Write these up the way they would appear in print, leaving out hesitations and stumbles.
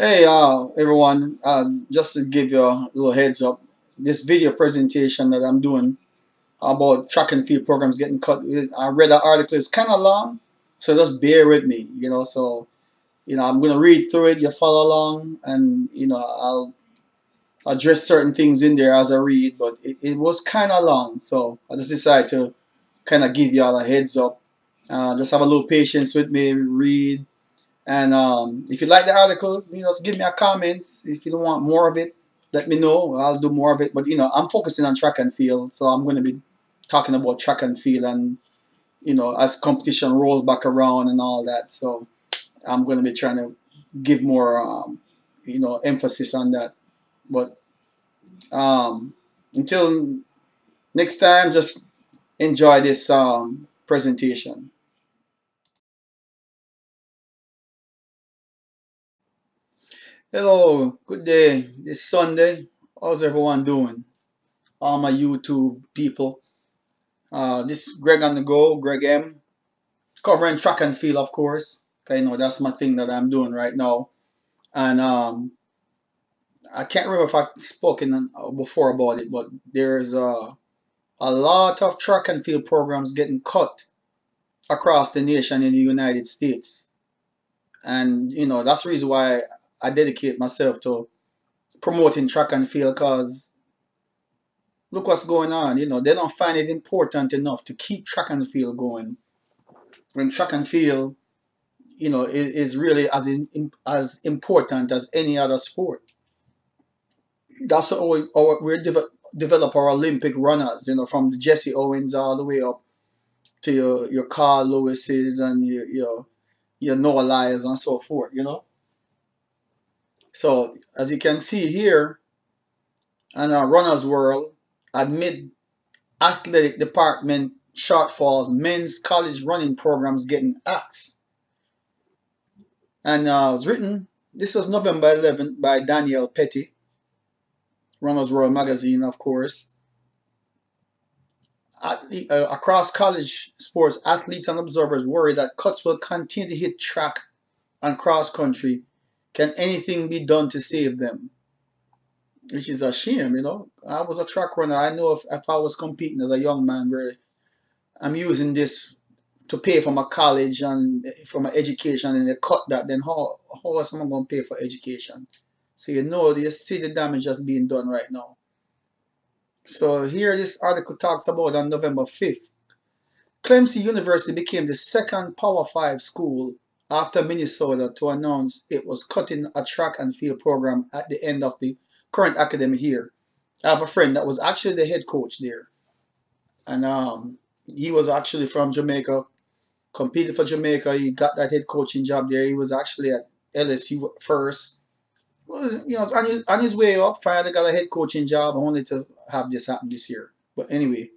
Hey, everyone. Just to give you a little heads up, this video presentation that I'm doing about track and field programs getting cut. I read an article. It's kind of long, so just bear with me. So I'm gonna read through it. You follow along, and I'll address certain things in there as I read. But it was kind of long, so I just decided to kind of give y'all a heads up. Just have a little patience with me. Read. And if you like the article, just give me a comments. If you don't want more of it, let me know. I'll do more of it. But I'm focusing on track and field, so I'm going to be talking about track and field, and as competition rolls back around and all that. So I'm going to be trying to give more, emphasis on that. But until next time, just enjoy this presentation. Hello, good day. It's Sunday. How's everyone doing? All my YouTube people. This is Greg on the go, Greg M. Covering track and field, of course. Okay, that's my thing that I'm doing right now. And I can't remember if I've spoken before about it, but there's a lot of track and field programs getting cut across the nation in the United States. And, that's the reason why I dedicate myself to promoting track and field, because look what's going on. They don't find it important enough to keep track and field going. When track and field, is really as important as any other sport. That's how develop our Olympic runners. From the Jesse Owens all the way up to your Carl Lewis's and your Noah Lyles and so forth. So as you can see here, in our runners world, amid athletic department shortfalls, men's college running programs getting axed. And it was written, this was November 11th by Daniel Petty, Runners World magazine, of course. Across college sports, athletes and observers worry that cuts will continue to hit track and cross country. Can anything be done to save them? Which is a shame, I was a track runner. I know if I was competing as a young man, really, I'm using this to pay for my college and for my education, and they cut that, then how is someone going to pay for education? So you see the damage that's being done right now. So here this article talks about on November 5th, Clemson University became the second Power 5 school after Minnesota to announce it was cutting a track and field program at the end of the current academic year. I have a friend that was actually the head coach there, and he was actually from Jamaica, competed for Jamaica. He got that head coaching job there. He was actually at LSU first. Well, on his way up, finally got a head coaching job, only to have this happen this year. But anyway,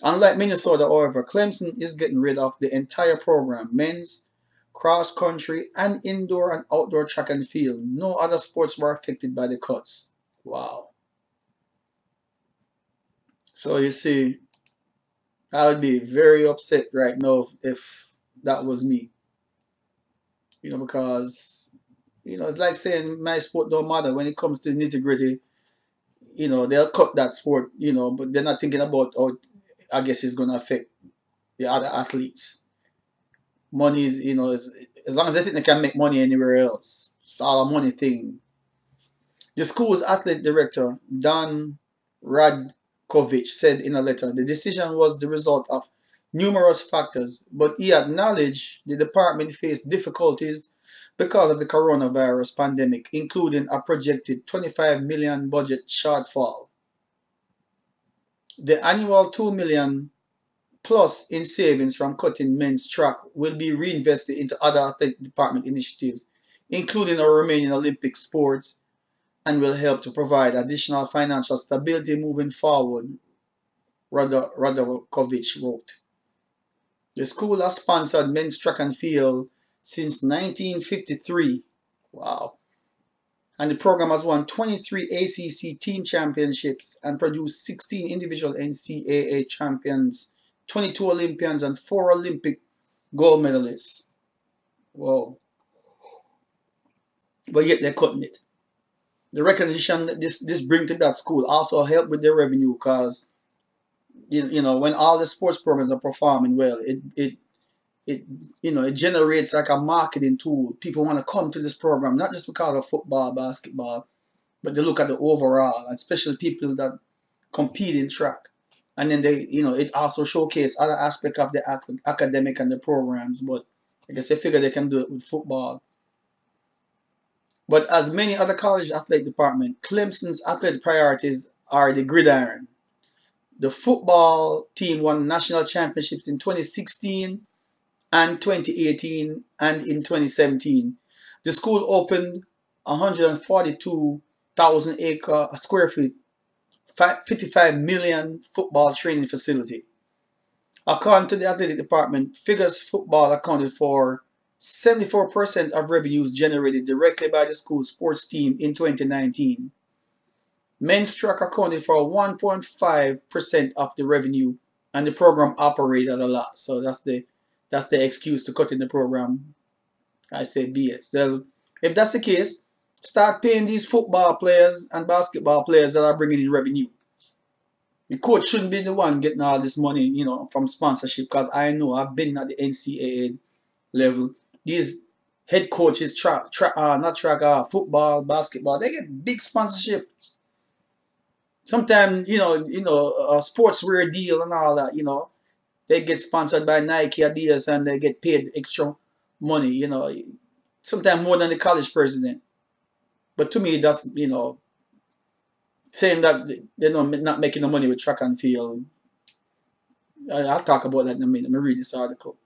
unlike Minnesota, however, Clemson is getting rid of the entire program: men's, cross country, and indoor and outdoor track and field. No other sports were affected by the cuts. Wow. So you see, I would be very upset right now if that was me. Because it's like saying my sport don't matter when it comes to nitty gritty. They'll cut that sport, but they're not thinking about how I guess it's gonna affect the other athletes. Money, as long as they think they can make money anywhere else, it's all a money thing. The school's athletic director, Don Radkovich, said in a letter the decision was the result of numerous factors, but he acknowledged the department faced difficulties because of the coronavirus pandemic, including a projected $25 million budget shortfall. The annual $2 million plus in savings from cutting men's track will be reinvested into other athletic department initiatives, including our remaining Olympic sports, and will help to provide additional financial stability moving forward, Radkovich wrote. The school has sponsored men's track and field since 1953. Wow. And the program has won 23 ACC team championships and produced 16 individual NCAA champions, 22 Olympians, and 4 Olympic gold medalists. Whoa. but yet they're cutting it. The recognition that this bring to that school also help with their revenue, because you know, when all the sports programs are performing well, it it generates like a marketing tool. People want to come to this program not just because of football, basketball, but they look at the overall, and especially people that compete in track. And then they, it also showcase other aspects of the academic and the programs. But I guess they figure they can do it with football. But as many other college athletic departments, Clemson's athletic priorities are the gridiron. The football team won national championships in 2016 and 2018 and in 2017. The school opened 142,000 square feet, 55 million football training facility. According to the athletic department, figures football accounted for 74% of revenues generated directly by the school sports team in 2019. Men's track accounted for 1.5% of the revenue, and the program operated at a loss. So that's the excuse to cut in the program. I say BS. If that's the case, start paying these football players and basketball players that are bringing in revenue. The coach shouldn't be the one getting all this money, from sponsorship, because I know I've been at the NCAA level. These head coaches, football, basketball, they get big sponsorship. Sometimes, a sportswear deal and all that, they get sponsored by Nike, Adidas, and they get paid extra money, sometimes more than the college president. But to me, that's, saying that they're not making no money with track and field. I'll talk about that in a minute. Let me read this article.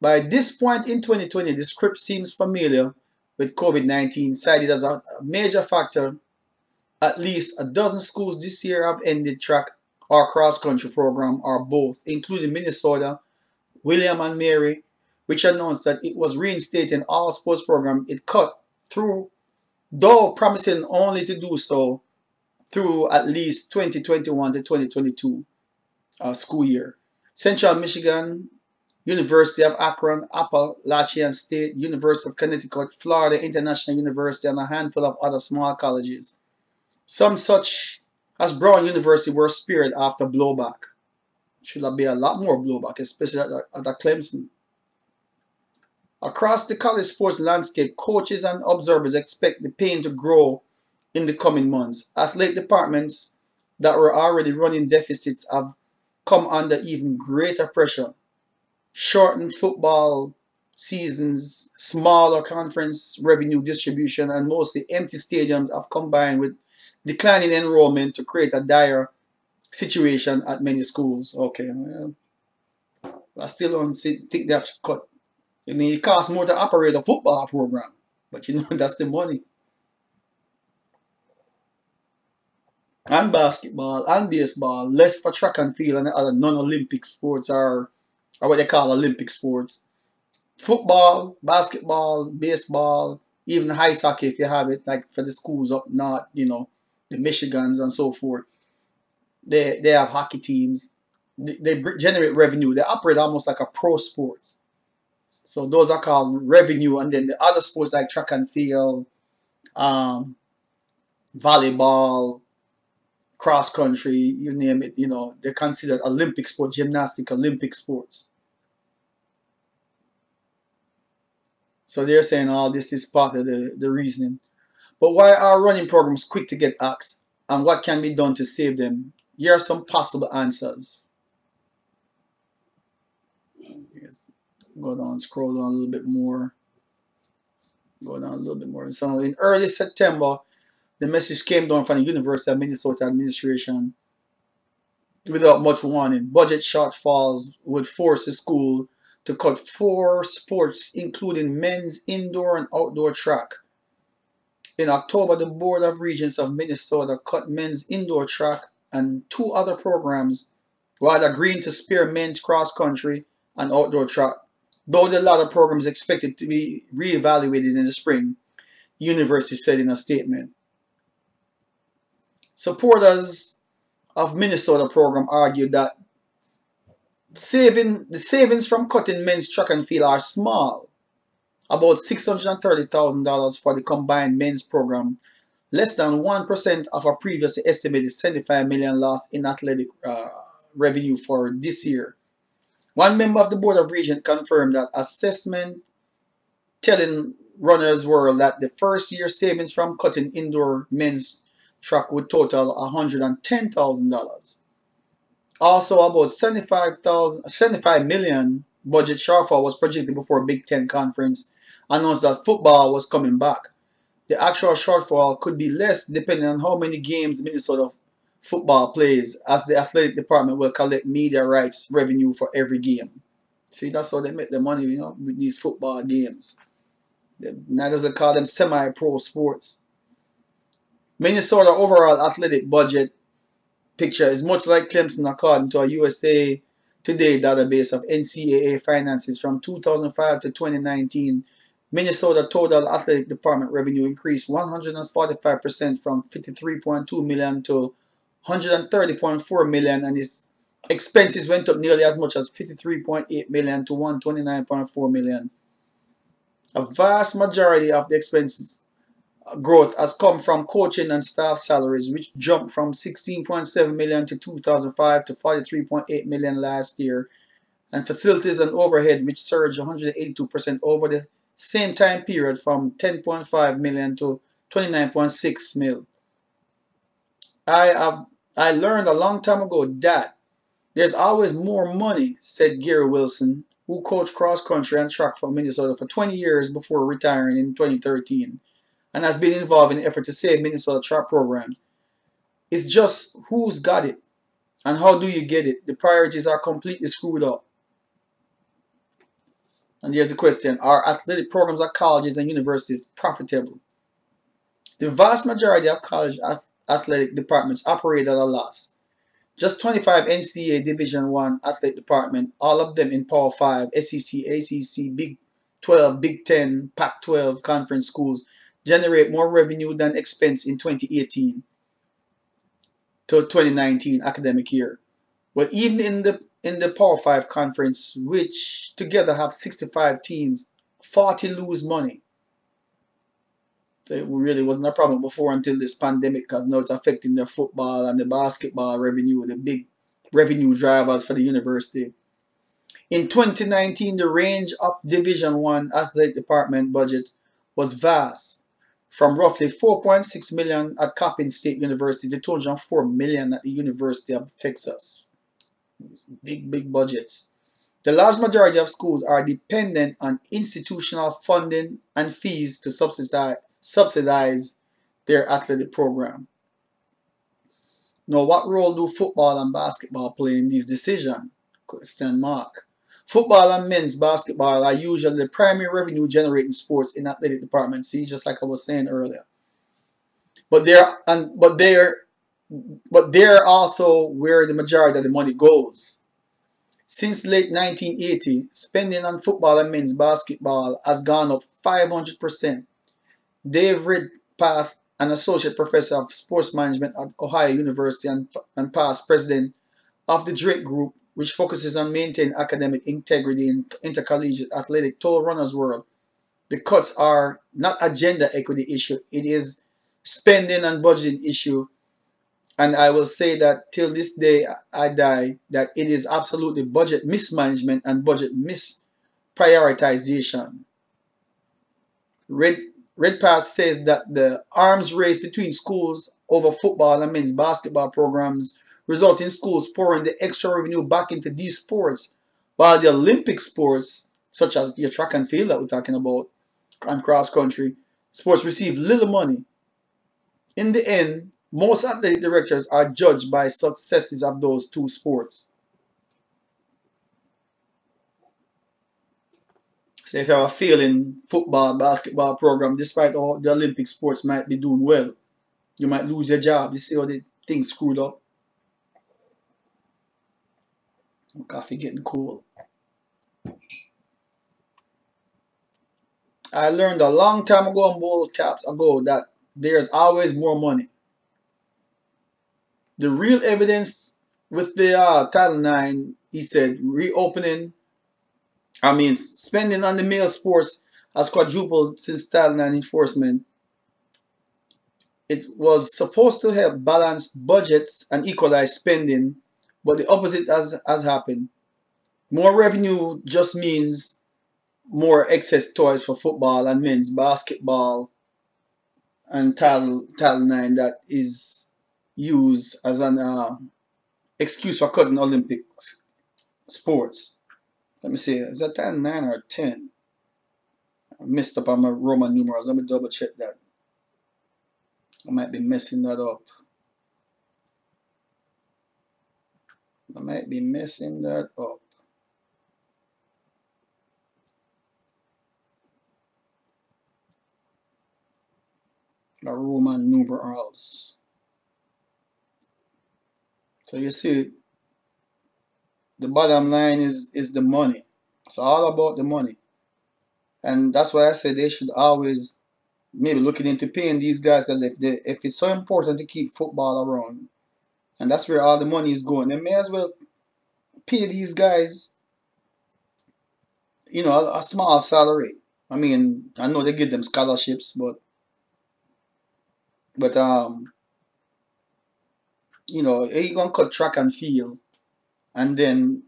By this point in 2020, the script seems familiar with COVID-19, cited as a major factor. At least a dozen schools this year have ended track or cross-country program, or both, including Minnesota, William and Mary, which announced that it was reinstating all sports programs it cut through, though promising only to do so through at least 2021 to 2022 school year. Central Michigan, University of Akron, Appalachian State, University of Connecticut, Florida International University, and a handful of other small colleges. Some such as Brown University were spared after blowback. Should there be a lot more blowback, especially at Clemson. Across the college sports landscape, coaches and observers expect the pain to grow in the coming months. Athletic departments that were already running deficits have come under even greater pressure. Shortened football seasons, smaller conference revenue distribution, and mostly empty stadiums have combined with declining enrollment to create a dire situation at many schools. Okay, well, I still don't think they have to cut. I mean, it costs more to operate a football program, but that's the money. And basketball and baseball, less for track and field and other non-Olympic sports, or what they call Olympic sports. Football, basketball, baseball, even ice hockey if you have it, like for the schools up north, the Michigans and so forth. They have hockey teams. They generate revenue. They operate almost like a pro sports. So those are called revenue. And then the other sports like track and field, volleyball, cross country, you name it, they're considered Olympic sports, gymnastics, Olympic sports. So they're saying all this is part of the reasoning. But why are running programs quick to get axed? And what can be done to save them? Here are some possible answers. Yes. Go down, scroll down a little bit more. Go down a little bit more. So in early September, the message came down from the University of Minnesota administration without much warning. Budget shortfalls would force the school to cut 4 sports, including men's indoor and outdoor track. In October, the Board of Regents of Minnesota cut men's indoor track and 2 other programs, while agreeing to spare men's cross-country and outdoor track, though the latter program is expected to be reevaluated in the spring, the university said in a statement. Supporters of Minnesota program argued that the savings from cutting men's track and field are small, about $630,000 for the combined men's program, less than 1% of a previously estimated $75 million loss in athletic revenue for this year. One member of the Board of Regents confirmed that assessment telling Runners World that the first year savings from cutting indoor men's track would total $110,000. Also, about $75 million budget shortfall was projected before Big Ten Conference announced that football was coming back. The actual shortfall could be less depending on how many games Minnesota football plays, as the athletic department will collect media rights revenue for every game. See, that's how they make the money, with these football games. Now does it call them semi-pro sports. Minnesota overall athletic budget picture is much like Clemson according to a USA Today database of NCAA finances from 2005 to 2019. Minnesota total athletic department revenue increased 145% from $53.2 million to $130.4 million, and its expenses went up nearly as much as $53.8 million to $129.4 million. A vast majority of the expenses growth has come from coaching and staff salaries, which jumped from $16.7 million to 2005 to $43.8 million last year, and facilities and overhead, which surged 182% over the same time period from $10.5 million to $29.6 million. I learned a long time ago that there's always more money, said Gary Wilson, who coached cross country and track for Minnesota for 20 years before retiring in 2013, and has been involved in the effort to save Minnesota track programs. It's just who's got it and how do you get it. The priorities are completely screwed up. And here's the question: are athletic programs at colleges and universities profitable? The vast majority of college athletic departments operate at a loss. Just 25 NCAA Division I athletic departments, all of them in Power 5, SEC, ACC, Big 12, Big 10, Pac-12 conference schools, generate more revenue than expense in 2018 to 2019 academic year. But even in the Power 5 conference, which together have 65 teams, 40 lose money. It really wasn't a problem before until this pandemic, because now it's affecting the football and the basketball revenue, the big revenue drivers for the university. In 2019, the range of Division I athletic department budget was vast, from roughly $4.6 million at Coppin State University to $204 million at the University of Texas. Big budgets. The large majority of schools are dependent on institutional funding and fees to subsidize their athletic program. Now, what role do football and basketball play in these decisions? Question mark. Football and men's basketball are usually the primary revenue generating sports in athletic departments. See, just like I was saying earlier. But they're also where the majority of the money goes. Since late 1980, spending on football and men's basketball has gone up 500%. Dave Redpath, an associate professor of sports management at Ohio University and past president of the Drake Group, which focuses on maintaining academic integrity in intercollegiate athletic, told Runners World, the cuts are not a gender equity issue, it is spending and budgeting issue. And I will say that till this day I die, that it is absolutely budget mismanagement and budget misprioritization. Redpath says that the arms race between schools over football and men's basketball programs result in schools pouring the extra revenue back into these sports, while the Olympic sports, such as your track and field that we're talking about, and cross country sports, receive little money. In the end, most athletic directors are judged by successes of those two sports. So if you have a failing football, basketball program, despite all the Olympic sports might be doing well, you might lose your job. You see how the thing's screwed up. Coffee getting cool. I learned a long time ago on ball caps ago that there's always more money. The real evidence with the Title IX, he said, spending on the male sports has quadrupled since Title 9 enforcement. It was supposed to help balance budgets and equalize spending, but the opposite has happened. More revenue just means more excess toys for football and men's basketball and Title 9 that is used as an excuse for cutting Olympic sports. Let me see, is that Title 9 or 10? I messed up on my Roman numerals. Let me double check that. I might be messing that up. I might be messing that up. The Roman numerals. So you see, the bottom line is the money. It's all about the money. And that's why I say they should always maybe looking into paying these guys, because if it's so important to keep football around, and that's where all the money is going, they may as well pay these guys, you know, a small salary. I mean, I know they give them scholarships, but you know, you're gonna cut track and field and then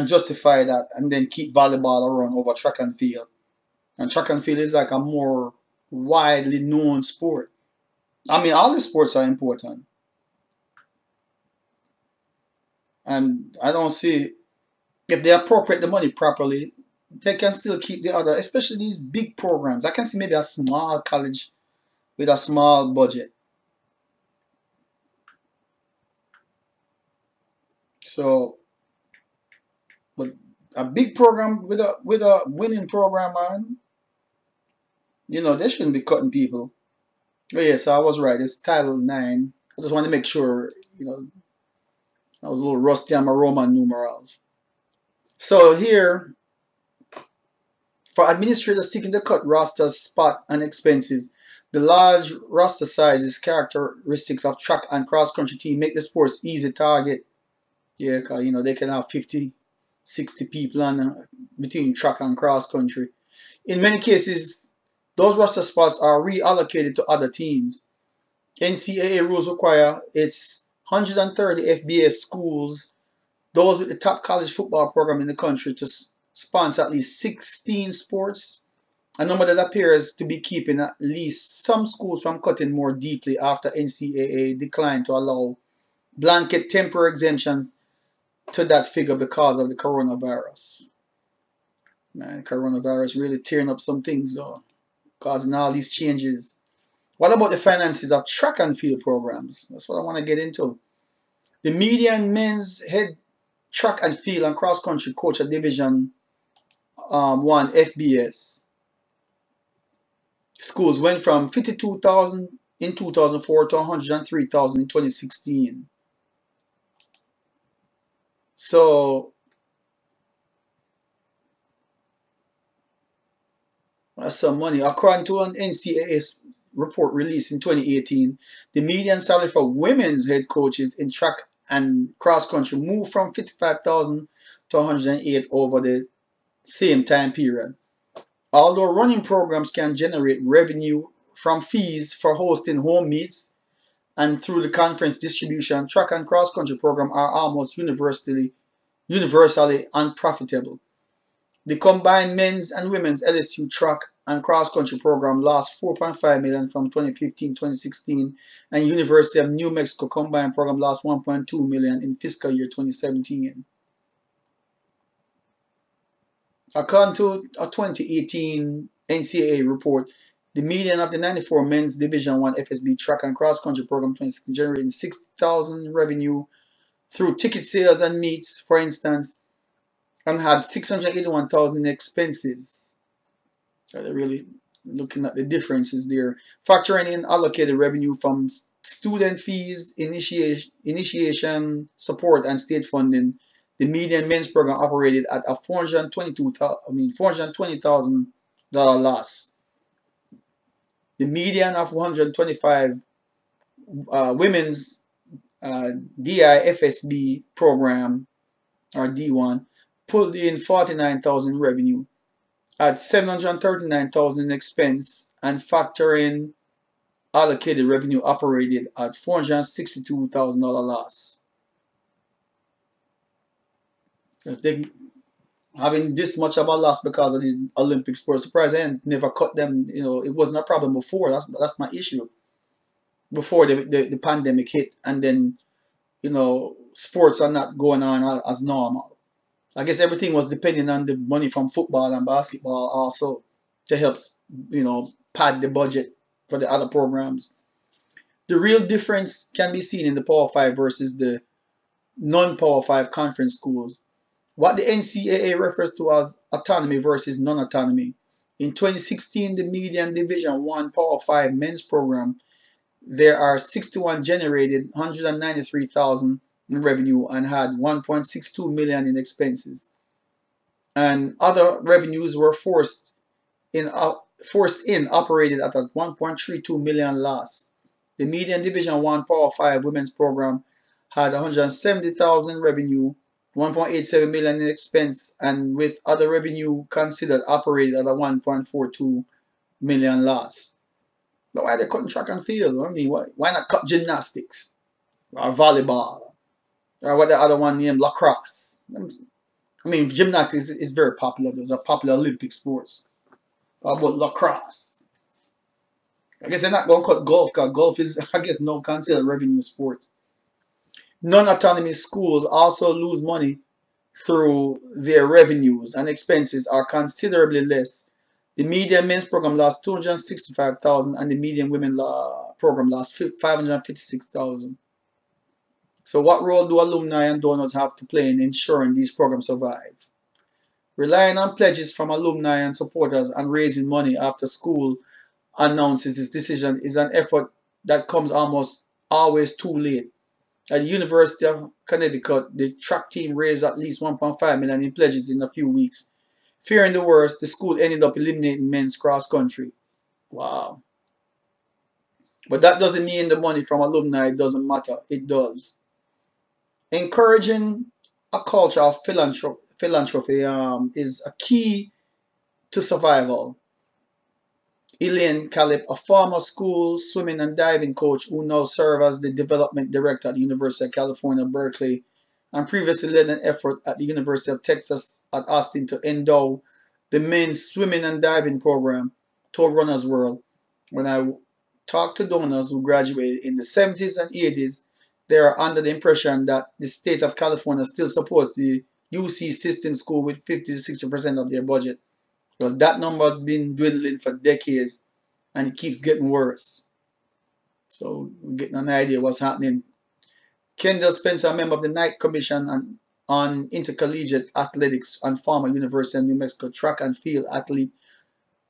justify that and then keep volleyball around over track and field. And track and field is like a more widely known sport. I mean, all the sports are important. And I don't see, if they appropriate the money properly, they can still keep the other, especially these big programs. I can see maybe a small college with a small budget. So, but a big program with a winning program, man, you know, they shouldn't be cutting people. Oh yeah, so I was right. It's Title 9. I just want to make sure, you know, I was a little rusty on my Roman numerals. So here, for administrators seeking to cut roster spot and expenses, the large roster sizes, characteristics of track and cross-country team make the sports easy target. Yeah, because, you know, they can have 50, 60 people on between track and cross-country. In many cases, those roster spots are reallocated to other teams. NCAA rules require its 130 FBS schools, those with the top college football program in the country, to sponsor at least 16 sports, a number that appears to be keeping at least some schools from cutting more deeply after NCAA declined to allow blanket temporary exemptions to that figure because of the coronavirus. Man, coronavirus really tearing up some things though, causing all these changes. What about the finances of track and field programs? That's what I want to get into. The median men's head track and field and cross-country coach at Division 1 FBS schools went from 52,000 in 2004 to 103,000 in 2016. So that's some money. According to an NCAA report released in 2018, the median salary for women's head coaches in track and cross-country moved from 55,000 to 108 over the same time period. Although running programs can generate revenue from fees for hosting home meets and through the conference distribution, track and cross-country programs are almost universally unprofitable. The combined men's and women's LSU track and cross-country program lost $4.5 million from 2015-2016, and University of New Mexico combined program lost $1.2 million in fiscal year 2017. According to a 2018 NCAA report, the median of the 94 men's Division 1 FSB track and cross-country program 2016 generating $6,000 revenue through ticket sales and meets, for instance, and had $681,000 in expenses. So they're really looking at the differences there. Factoring in allocated revenue from student fees, initiation support, and state funding, the median men's program operated at a $420,000 loss. The median of 125 women's DIFSB program, or D1, pulled in $49,000 revenue, at 739,000 in expense and factor in allocated revenue operated at $462,000 loss. If they having this much of a loss because of the Olympic sports, surprise, and never cut them. It wasn't a problem before. That's my issue. Before the pandemic hit, and then sports are not going on as normal. I guess everything was depending on the money from football and basketball also to help pad the budget for the other programs. The real difference can be seen in the Power 5 versus the non-Power 5 conference schools. What the NCAA refers to as autonomy versus non-autonomy. In 2016, the median Division 1 Power 5 men's program, there are 61 generated 193,000 in revenue and had 1.62 million in expenses. And other revenues were forced in operated at a 1.32 million loss. The median Division 1 Power 5 women's program had 170,000 revenue, 1.87 million in expense, and with other revenue considered operated at a 1.42 million loss. But why are they cutting track and field? I mean, why not cut gymnastics or volleyball or what the other one named lacrosse? I mean, gymnastics is very popular. Those are popular Olympic sports. How about lacrosse? I guess they're not going to cut golf because golf is, I guess, no considered revenue sport. Non-autonomy schools also lose money through their revenues and expenses are considerably less. The median men's program lost 265,000 and the median women program lost 556,000. So what role do alumni and donors have to play in ensuring these programs survive? Relying on pledges from alumni and supporters and raising money after school announces its decision is an effort that comes almost always too late. At the University of Connecticut, the track team raised at least 1.5 million in pledges in a few weeks. Fearing the worst, the school ended up eliminating men's cross country. Wow. But that doesn't mean the money from alumni doesn't matter. It does. Encouraging a culture of philanthropy is a key to survival. Elaine Calip, a former school swimming and diving coach who now serves as the development director at the University of California, Berkeley, and previously led an effort at the University of Texas at Austin to endow the men's swimming and diving program, told Runner's World. When I talked to donors who graduated in the 70s and 80s, they are under the impression that the state of California still supports the UC system school with 50 to 60% of their budget. Well, that number has been dwindling for decades and it keeps getting worse. So we're getting an idea what's happening. Kendall Spencer, a member of the Knight Commission on Intercollegiate Athletics and former University of New Mexico track and field athlete,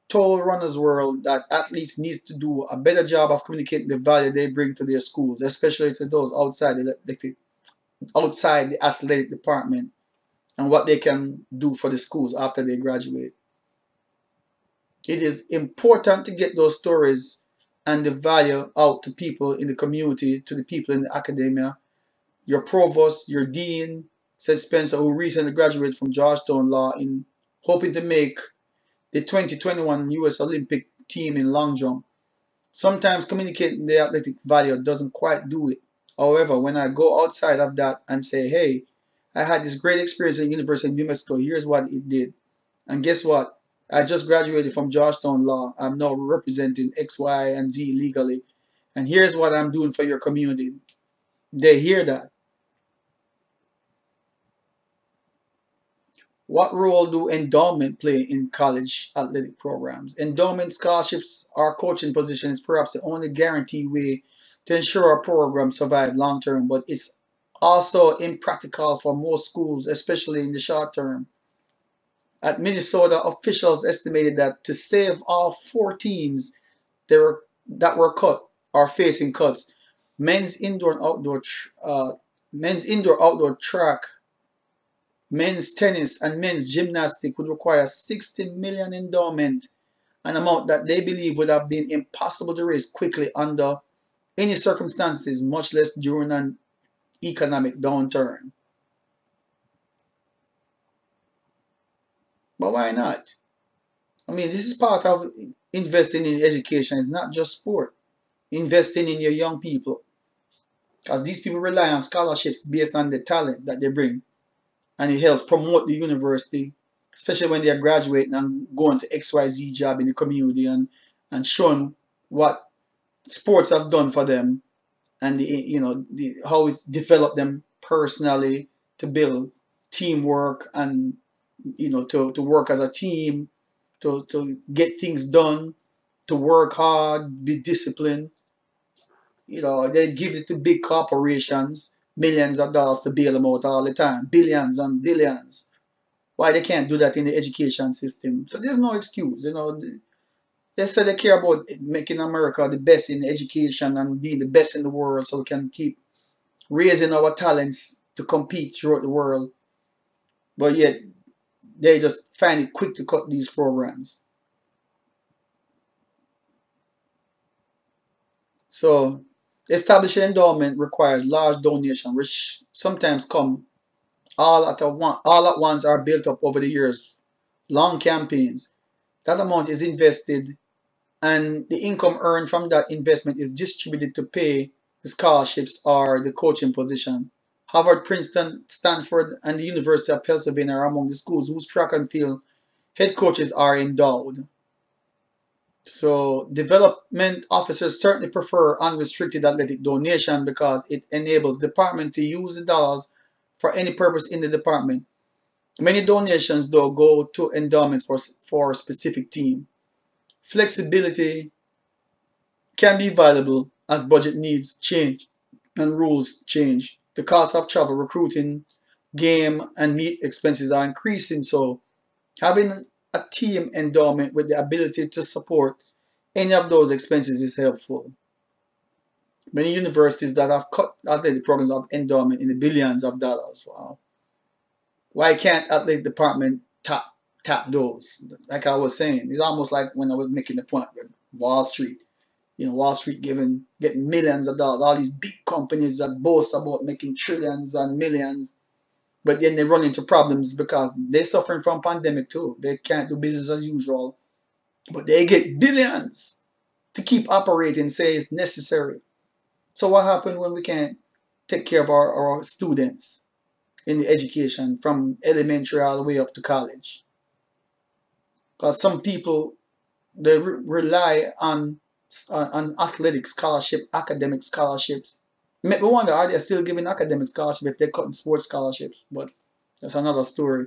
told Runner's World that athletes need to do a better job of communicating the value they bring to their schools, especially to those outside the athletic department, and what they can do for the schools after they graduate. It is important to get those stories and the value out to people in the community, to the people in the academia. Your provost, your dean, said Spencer, who recently graduated from Georgetown Law, in hoping to make the 2021 U.S. Olympic team in long jump. Sometimes communicating the athletic value doesn't quite do it. However, when I go outside of that and say, hey, I had this great experience at the University of New Mexico, here's what it did. And guess what? I just graduated from Georgetown Law. I'm now representing X, Y, and Z legally. And here's what I'm doing for your community. They hear that. What role do endowment play in college athletic programs? Endowment, scholarships, or coaching position is perhaps the only guaranteed way to ensure a program survives long term, but it's also impractical for most schools, especially in the short term. At Minnesota, officials estimated that to save all 4 teams that were cut or facing cuts, men's indoor and outdoor track, men's tennis, and men's gymnastics would require $60 million endowment, an amount that they believe would have been impossible to raise quickly under any circumstances, much less during an economic downturn. But why not? I mean, this is part of investing in education. It's not just sport. Investing in your young people. Because these people rely on scholarships based on the talent that they bring. And it helps promote the university, especially when they are graduating and going to XYZ job in the community and showing what sports have done for them and how it's developed them personally to build teamwork and to work as a team, to get things done, to work hard, be disciplined. They give it to big corporations, millions of dollars to bail them out all the time, billions and billions. Why they can't do that in the education system? So there's no excuse. They say they care about making America the best in education and being the best in the world so we can keep raising our talents to compete throughout the world. But yet, they just find it quick to cut these programs. So, establishing endowment requires large donation, which sometimes come all at once, are built up over the years. Long campaigns. That amount is invested, and the income earned from that investment is distributed to pay the scholarships or the coaching position. Harvard, Princeton, Stanford, and the University of Pennsylvania are among the schools whose track and field head coaches are endowed. So development officers certainly prefer unrestricted athletic donation because it enables the department to use the dollars for any purpose in the department. Many donations, though, go to endowments for a specific team. Flexibility can be valuable as budget needs change and rules change. The cost of travel, recruiting, game, and meet expenses are increasing, so having a team endowment with the ability to support any of those expenses is helpful. Many universities that have cut athletic programs of endowment in the billions of dollars. Wow. Why can't athletic department tap those? Like I was saying, it's almost like when I was making the point with Wall Street. Wall Street getting millions of dollars. All these big companies that boast about making trillions and millions, but then they run into problems because they're suffering from pandemic too. They can't do business as usual, but they get billions to keep operating, say it's necessary. So what happens when we can't take care of our students in the education from elementary all the way up to college? Because some people, they rely on athletic scholarship, academic scholarships. Make me wonder, are they still giving academic scholarship if they're cutting sports scholarships? But that's another story.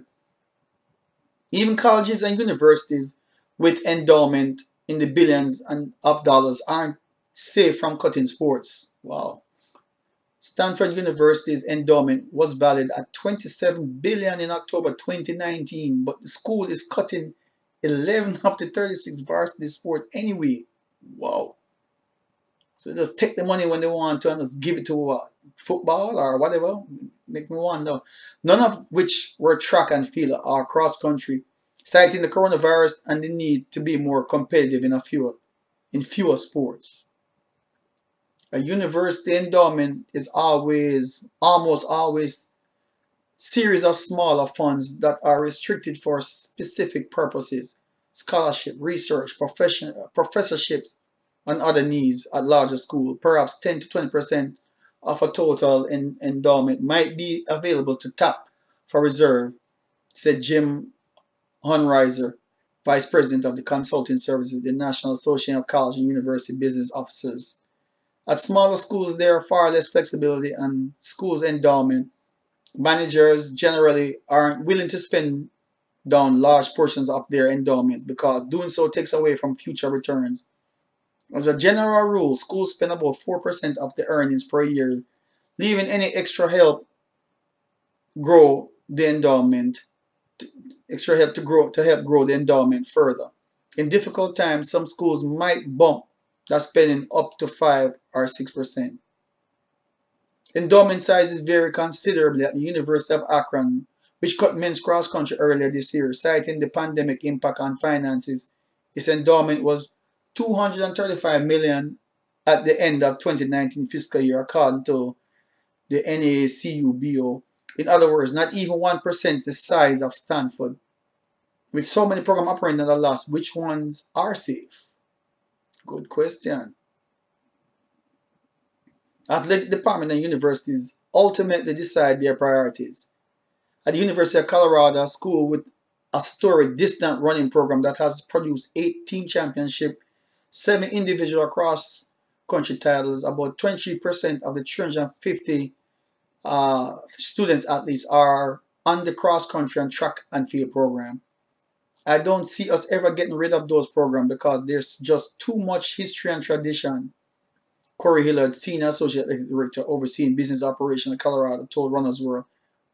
Even colleges and universities with endowment in the billions of dollars aren't safe from cutting sports. Wow. Stanford University's endowment was valued at $27 billion in October 2019, but the school is cutting 11 of the 36 varsity sports anyway. Wow. So just take the money when they want to and just give it to what? Football or whatever? Make me wonder. None of which were track and field or cross country, citing the coronavirus and the need to be more competitive in fewer sports. A university endowment is almost always series of smaller funds that are restricted for specific purposes: scholarship, research, professorships, and other needs at larger schools. Perhaps 10 to 20% of a total endowment might be available to tap for reserve, said Jim Hunreiser, Vice President of the Consulting Service of the National Association of College and University Business Officers. At smaller schools, there are far less flexibility, and schools' endowment managers generally aren't willing to spend down large portions of their endowments because doing so takes away from future returns. As a general rule, schools spend about 4% of the earnings per year, leaving any extra help grow the endowment, to help grow the endowment further. In difficult times, some schools might bump that spending up to 5 or 6%. Endowment sizes vary considerably at the University of Akron, which cut men's cross country earlier this year, citing the pandemic impact on finances. Its endowment was $235 million at the end of 2019 fiscal year, according to the NACUBO. In other words, not even 1% the size of Stanford. With so many programs operating at a loss, which ones are safe? Good question. Athletic department and universities ultimately decide their priorities. At the University of Colorado, a school with a storied distant running program that has produced 8 team championships, 7 individual cross country titles, about 23% of the 350 student athletes are on the cross country and track and field program. I don't see us ever getting rid of those programs because there's just too much history and tradition. Corey Hillard, Senior Associate Director overseeing business operations in Colorado, told Runners World.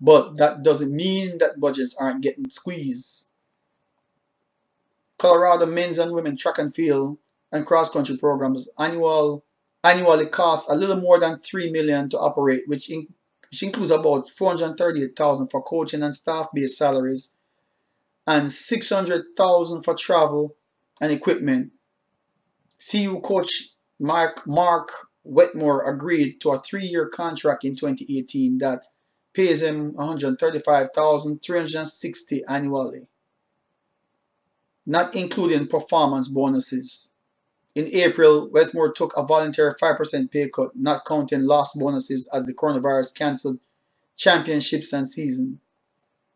But that doesn't mean that budgets aren't getting squeezed. Colorado men's and women's track and field and cross country programs annually cost a little more than $3 million to operate, which includes about $438,000 for coaching and staff-based salaries and $600,000 for travel and equipment. CU coach Mark Wetmore agreed to a 3-year contract in 2018 that pays him $135,360 annually, not including performance bonuses. In April, Wetmore took a voluntary 5% pay cut, not counting lost bonuses as the coronavirus cancelled championships and season.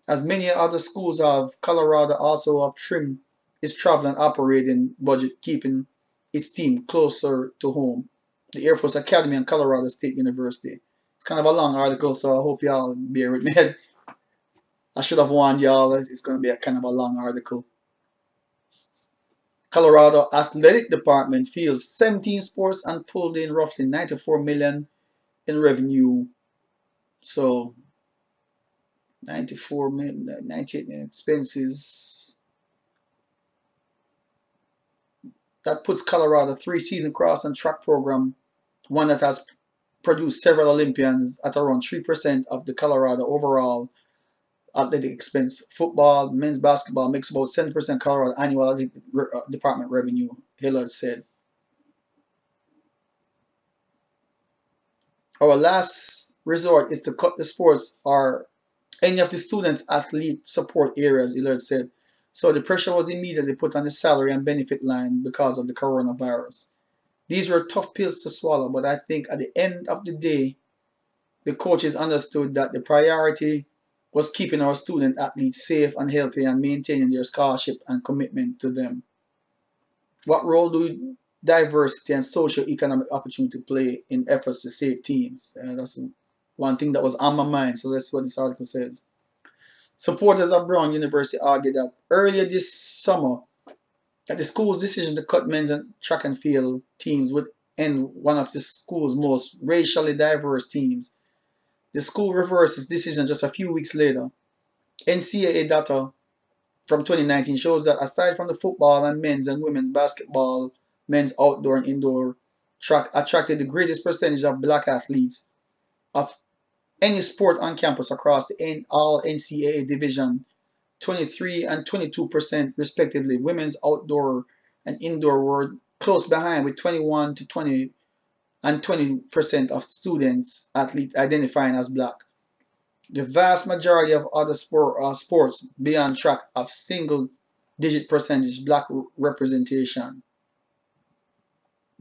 As many other schools have, Colorado also have trimmed its travel and operating budget, keeping its team closer to home. The Air Force Academy and Colorado State University. It's kind of a long article, so I hope y'all bear with me. I should have warned y'all it's going to be a kind of a long article. Colorado Athletic Department fields 17 sports and pulled in roughly $94 million in revenue. So 94 million, 98 million expenses. That puts Colorado 3-season cross and track program, one that has produced several Olympians, at around 3% of the Colorado overall athletic expense. Football, men's basketball makes about 70% Colorado annual department revenue, Hillard said. Our last resort is to cut the sports or any of the student athlete support areas, Hillard said. So the pressure was immediately put on the salary and benefit line because of the coronavirus. These were tough pills to swallow, but I think at the end of the day, the coaches understood that the priority was keeping our student athletes safe and healthy and maintaining their scholarship and commitment to them. What role do diversity and socio-economic opportunity play in efforts to save teams? That's one thing that was on my mind, so that's what this article says. Supporters of Brown University argued that earlier this summer that the school's decision to cut men's and track and field teams would end one of the school's most racially diverse teams. The school reversed its decision just a few weeks later. NCAA data from 2019 shows that aside from the football and men's and women's basketball, men's outdoor and indoor track attracted the greatest percentage of black athletes of any sport on campus across the all NCAA division, 23 and 22% respectively. Women's outdoor and indoor were close behind with 21 to 20 and 20% of students athletes identifying as black. The vast majority of other sports beyond track have single-digit percentage black representation.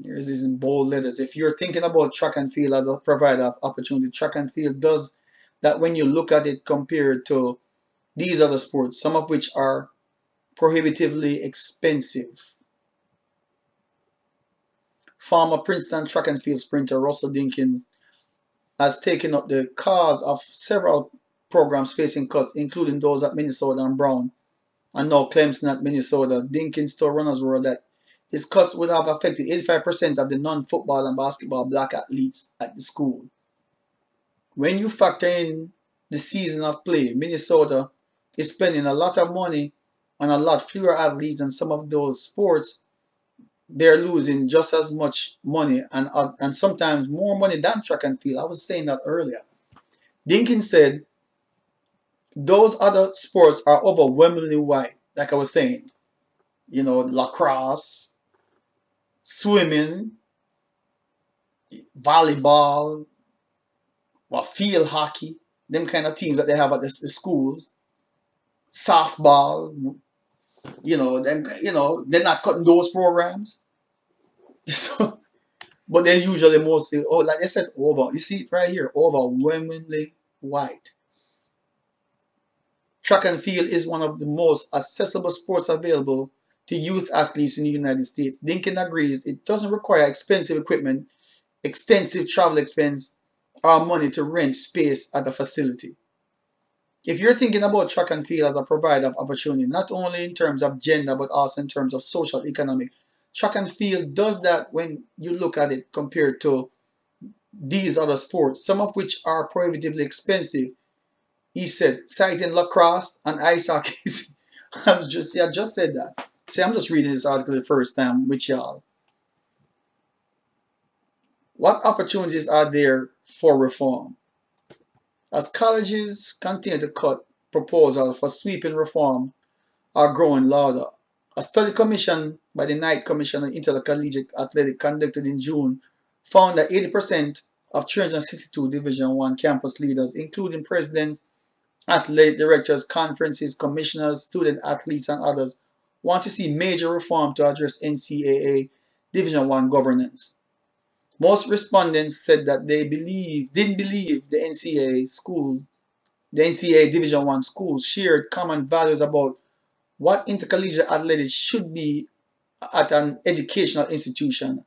Here's this in bold letters. If you're thinking about track and field as a provider of opportunity, track and field does that when you look at it compared to these other sports, some of which are prohibitively expensive. Former Princeton track and field sprinter Russell Dinkins has taken up the cause of several programs facing cuts, including those at Minnesota and Brown, and now Clemson at Minnesota. Dinkins told Runners World that his cuts would have affected 85% of the non-football and basketball black athletes at the school. When you factor in the season of play, Minnesota is spending a lot of money on a lot fewer athletes, and some of those sports they're losing just as much money and sometimes more money than track and field. I was saying that earlier. Dinkins said those other sports are overwhelmingly white, like I was saying. You know, lacrosse, swimming, volleyball, field hockey, them kind of teams that they have at the schools, softball, They're not cutting those programs. So, but they're usually mostly, like I said, you see it right here, overwhelmingly white. Track and field is one of the most accessible sports available to youth athletes in the United States. Lincoln agrees it doesn't require expensive equipment, extensive travel expense, or money to rent space at the facility. If you're thinking about track and field as a provider of opportunity, not only in terms of gender, but also in terms of social, economic, track and field does that when you look at it compared to these other sports, some of which are prohibitively expensive. He said, citing lacrosse and ice hockey. I just said that. See, I'm just reading this article the first time with y'all. What opportunities are there for reform? As colleges continue to cut, proposals for sweeping reform are growing louder. A study commissioned by the Knight Commission on Intercollegiate Athletics conducted in June found that 80% of 362 Division I campus leaders, including presidents, athletic directors, conferences, commissioners, student athletes, and others, want to see major reform to address NCAA Division I governance. Most respondents said that they didn't believe the NCAA Division I schools shared common values about what intercollegiate athletics should be at an educational institution,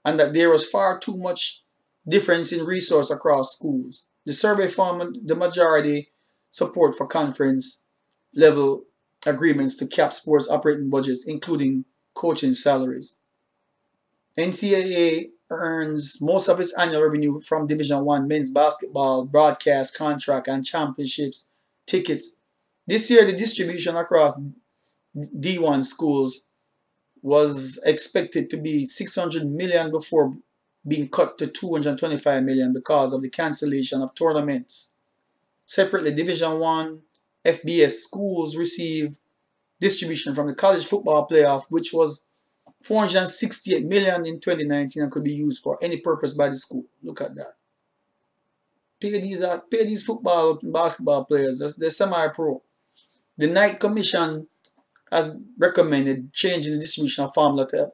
and that there was far too much difference in resource across schools. The survey found the majority support for conference level agreements to cap sports operating budgets, including coaching salaries. NCAA earns most of its annual revenue from Division I men's basketball, broadcast, contract, and championships tickets. This year, the distribution across D1 schools was expected to be $600 million before being cut to $225 million because of the cancellation of tournaments. Separately, Division I FBS schools receive distribution from the college football playoff, which was $468 million in 2019 and could be used for any purpose by the school. Look at that. Pay these football and basketball players. They're semi-pro. The Knight Commission has recommended changing the distribution of formula to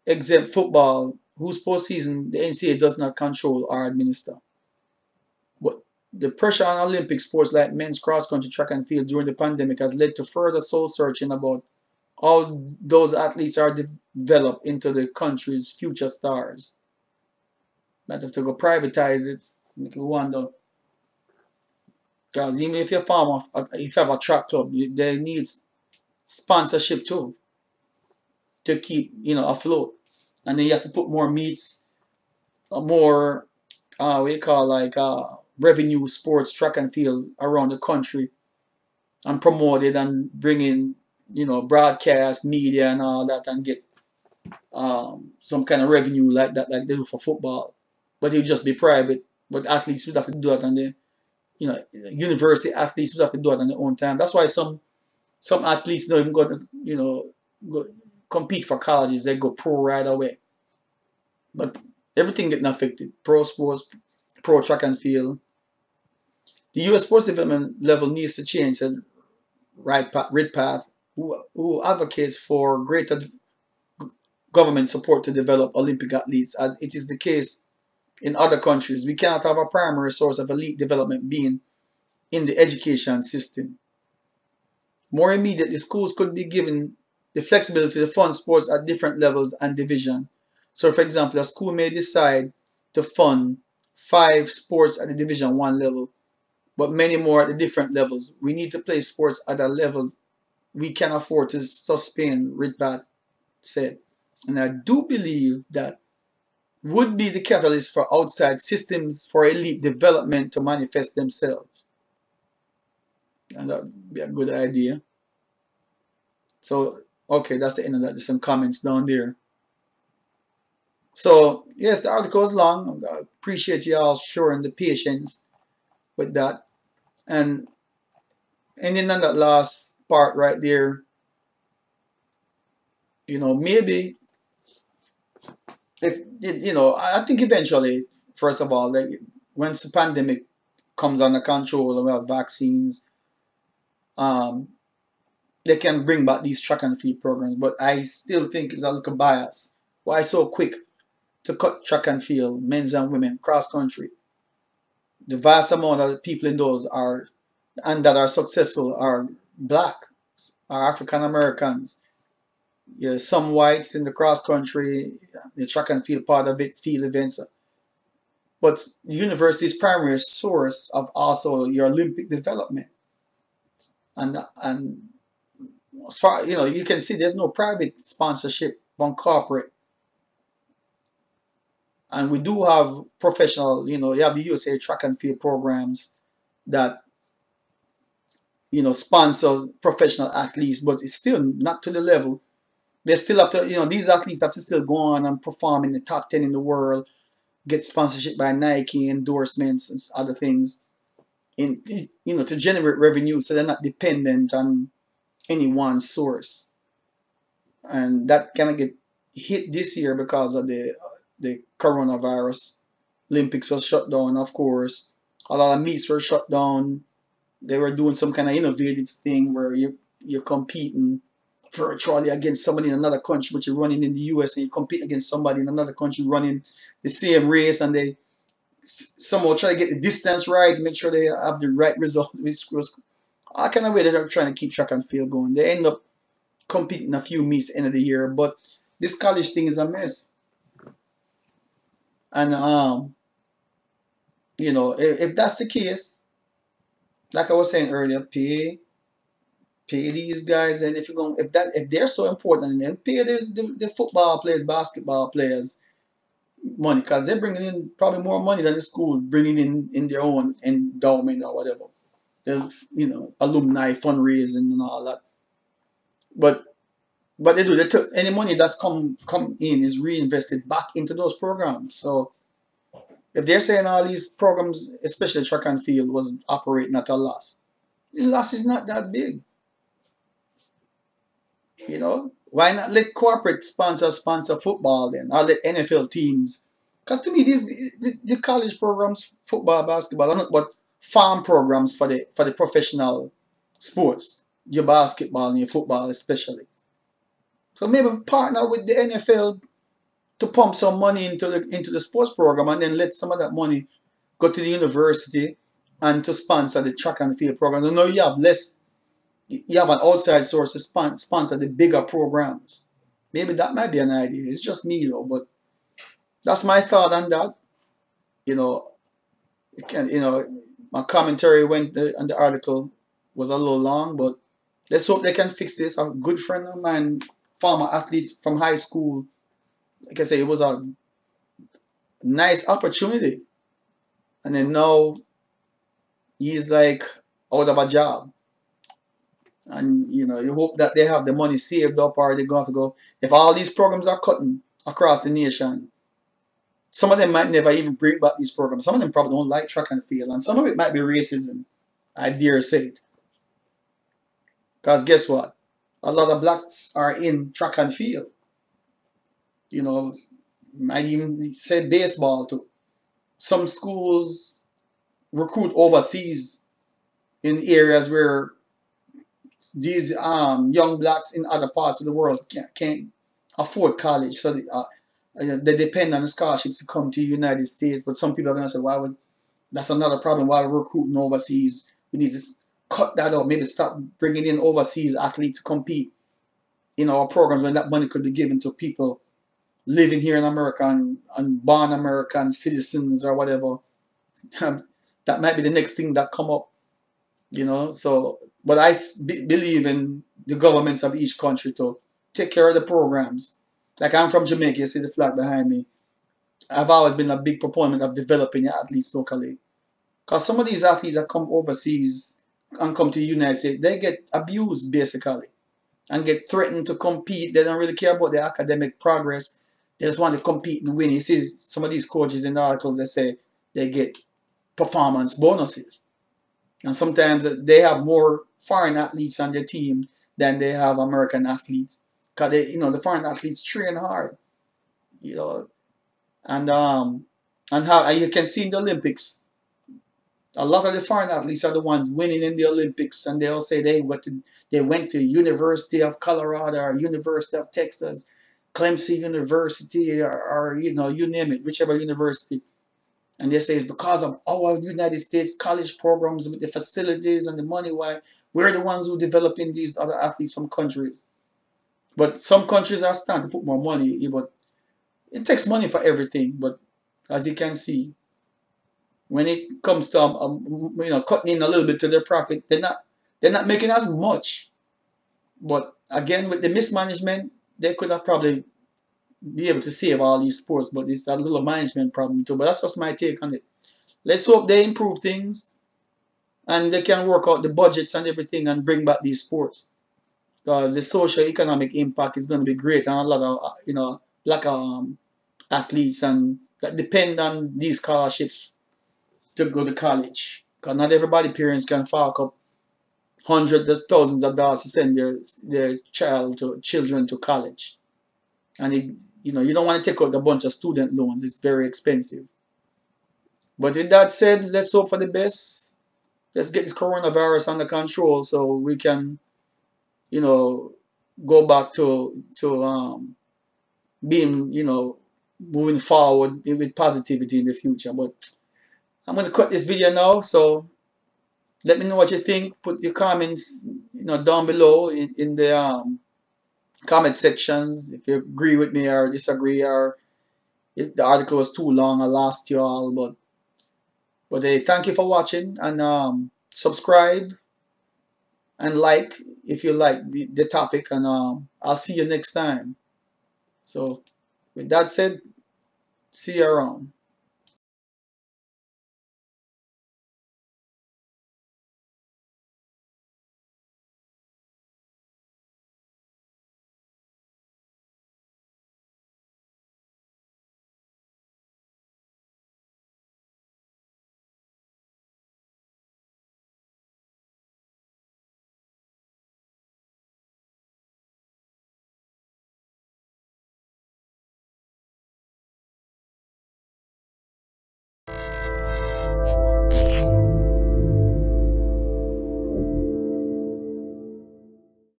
exempt football, whose postseason the NCAA does not control or administer. But the pressure on Olympic sports like men's cross-country, track and field during the pandemic has led to further soul-searching about how those athletes are developed into the country's future stars. Might have to go privatize it, make you wonder. Because even if you have a track club, they need sponsorship too to keep afloat, and then you have to put more meets, more revenue sports track and field around the country, and promote it and bring in broadcast media and all that, and get some kind of revenue like that, like they do for football. But it would just be private. But athletes would have to do it on the university athletes would have to do it on their own time. That's why some athletes don't even go to go compete for colleges. They go pro right away. But everything getting affected. Pro sports, pro track and field. The U.S. sports development level needs to change, said Ridpath, who advocates for greater government support to develop Olympic athletes, as it is the case in other countries. We cannot have a primary source of elite development being in the education system. More immediately, schools could be given the flexibility to fund sports at different levels and division. So, for example, a school may decide to fund 5 sports at the Division I level, but many more at the different levels. We need to play sports at a level we can afford to sustain, Ridpath said. And I do believe that would be the catalyst for outside systems for elite development to manifest themselves. And that would be a good idea. So, okay, that's the end of that. There's some comments down there. So, yes, the article is long. I appreciate y'all showing the patience with that. And ending on that last part right there, maybe if I think eventually, first of all, like once the pandemic comes under control and we have vaccines, they can bring back these track and field programs, but I still think it's a little bias. Why so quick to cut track and field, men's and women, cross country? The vast amount of people in those are, and that are successful, are black, are African Americans. Yeah, some whites in the cross country, the track and field part of it, field events. But the university's primary source of also your Olympic development. And as far you can see there's no private sponsorship from corporate. And we do have professional, you have the USA track and field programs that, sponsor professional athletes, but it's still not to the level. They still have to, these athletes have to still go on and perform in the top 10 in the world, get sponsorship by Nike, endorsements and other things, to generate revenue, so they're not dependent on any one source. And that kind of get hit this year because of the coronavirus. Olympics was shut down, of course. A lot of meets were shut down. They were doing some kind of innovative thing where you're competing virtually against somebody in another country, but you're running in the US, and you compete against somebody in another country running the same race, and they somehow try to get the distance right, make sure they have the right result. Which was all kind of way they're trying to keep track and field going. They end up competing a few meets end of the year, but this college thing is a mess. And if that's the case, like I was saying earlier, pay these guys, and if they're so important, then pay the football players, basketball players money, because they're bringing in probably more money than the school bringing in their own endowment or whatever. Alumni fundraising and all that. But they took any money that's come in is reinvested back into those programs. So if they're saying all these programs, especially track and field, was operating at a loss, the loss is not that big. Why not let corporate sponsor football then, or let NFL teams? Because to me, the college programs, football, basketball, are not but farm programs for the professional sports, your basketball and your football especially. So maybe partner with the NFL to pump some money into the sports program, and then let some of that money go to the university and to sponsor the track and field program. You have an outside source to sponsor the bigger programs. Maybe that might be an idea. It's just me though, but that's my thought on that. My commentary on the article was a little long, but let's hope they can fix this. A good friend of mine, former athlete from high school, like I say, it was a nice opportunity, and then now he's like out of a job. And you hope that they have the money saved up, or they're going to have to go. If all these programs are cutting across the nation, some of them might never even bring back these programs. Some of them probably don't like track and field, and some of it might be racism, I dare say it. Because guess what? A lot of blacks are in track and field. Might even say baseball too. Some schools recruit overseas in areas where these young blacks in other parts of the world can't afford college, so they depend on the scholarships to come to the United States. But some people are going to say, that's another problem. Why we're recruiting overseas? We need to cut that out. Maybe stop bringing in overseas athletes to compete in our programs, when that money could be given to people living here in America and born American citizens or whatever. That might be the next thing that come up. So, but I believe in the governments of each country to take care of the programs. Like, I'm from Jamaica, you see the flag behind me. I've always been a big proponent of developing the athletes locally. Because some of these athletes that come overseas and come to the United States, they get abused basically and get threatened to compete. They don't really care about their academic progress. They just want to compete and win. You see some of these coaches in the articles, they say they get performance bonuses. And sometimes they have more foreign athletes on their team than they have American athletes. Because the foreign athletes train hard. And how you can see in the Olympics, A lot of the foreign athletes are the ones winning in the Olympics, and they'll say they went to University of Colorado or University of Texas, Clemson University, or you know, you name it, whichever university. And they say it's because of our United States college programs with the facilities and the money. Why we're the ones who developing these other athletes from countries. But some countries are starting to put more money. But it takes money for everything. But as you can see, when it comes to you know, cutting in a little bit to their profit, they're not making as much. But again, with the mismanagement, they could have probably be able to save all these sports, but it's a little management problem too. But that's just my take on it. Let's hope they improve things and they can work out the budgets and everything and bring back these sports, because the social economic impact is going to be great, and a lot of you know, black athletes and that depend on these scholarships to go to college, because not everybody parents can fork up hundreds of thousands of dollars to send their children to college. And it, you know, you don't want to take out a bunch of student loans. It's very expensive. But with that said, let's hope for the best. Let's get this coronavirus under control so we can, you know, go back to being, you know, moving forward with positivity in the future. But I'm going to cut this video now, so let me know what you think. Put your comments, you know, down below in the comment sections, if you agree with me or disagree, or if the article was too long, I lost you all. But hey, thank you for watching, and subscribe and like if you like the topic, and I'll see you next time. So with that said, see you around.